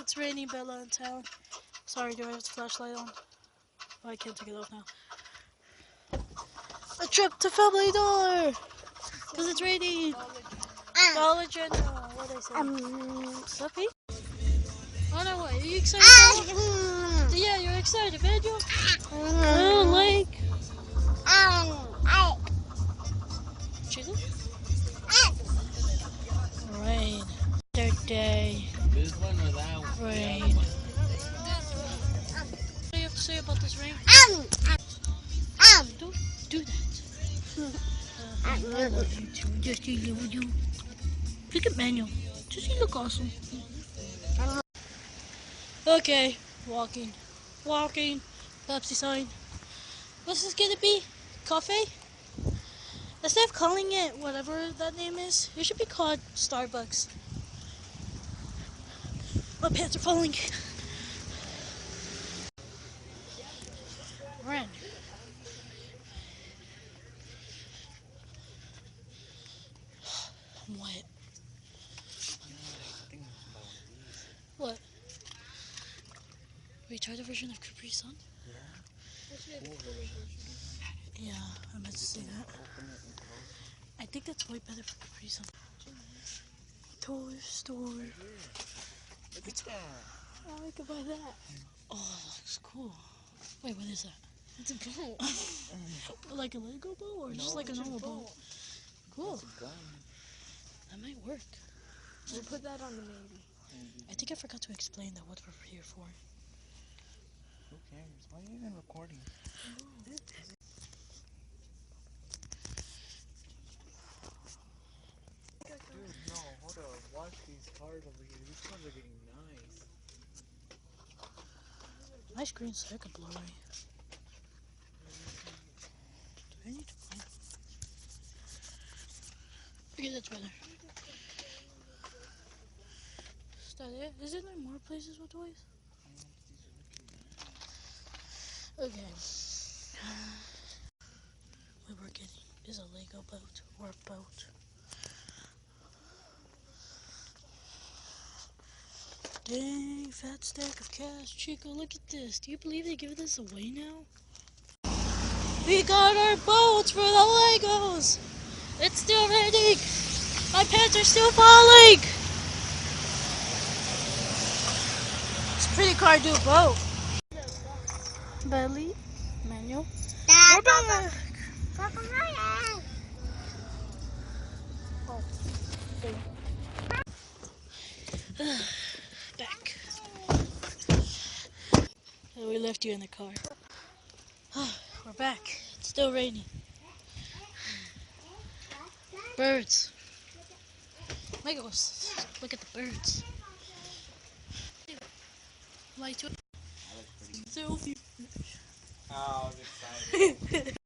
It's raining Bella in town. Sorry, do I have the flashlight on? Oh, I can't take it off now. A trip to Family Dollar! Because it's raining! Dollar General, what did I say? Stuffy? Oh no, what? Are you excited? Yeah, you're excited, Manuel? Oh, like. Chicken? Rain. Third day. This one or that one? Rain. What do you have to say about this rain? Don't do that. I love you too. Just you, you. Look at Manuel. Does he look awesome? Okay, walking. Pepsi sign. What's this gonna be? Coffee? Instead of calling it whatever that name is, it should be called Starbucks. My pants are falling. Ren. I'm wet. What? Retarded version of Capri Sun? Yeah, I meant to say that. I think that's way better for Capri Sun. Toy store. Look at that. Oh, I could buy that. Oh, that looks cool. Wait, what is that? It's a boat. Like a Lego boat or just like a normal boat? Cool. That might work. We'll put that on the maybe. I think I forgot to explain that what we're here for. Who cares? Why are you even recording? Dude, no, hold up. Watch these cars over here. These cars are getting nice. My screen's sick of blurry. Do I need to find? Okay, that's better. Is that it? Is there like more places with toys? Okay. What we're getting is a Lego boat or a boat. Dang, fat stack of cash. Chico, look at this. Do you believe they give this away now? We got our boats for the Legos! It's still raining! My pants are still falling! It's a pretty car to do a boat. Belly, Manuel. We're back! Back. Oh, we left you in the car. We're back. It's still raining. Birds. Legos. Look at the birds. Light to selfie. Oh, I was excited.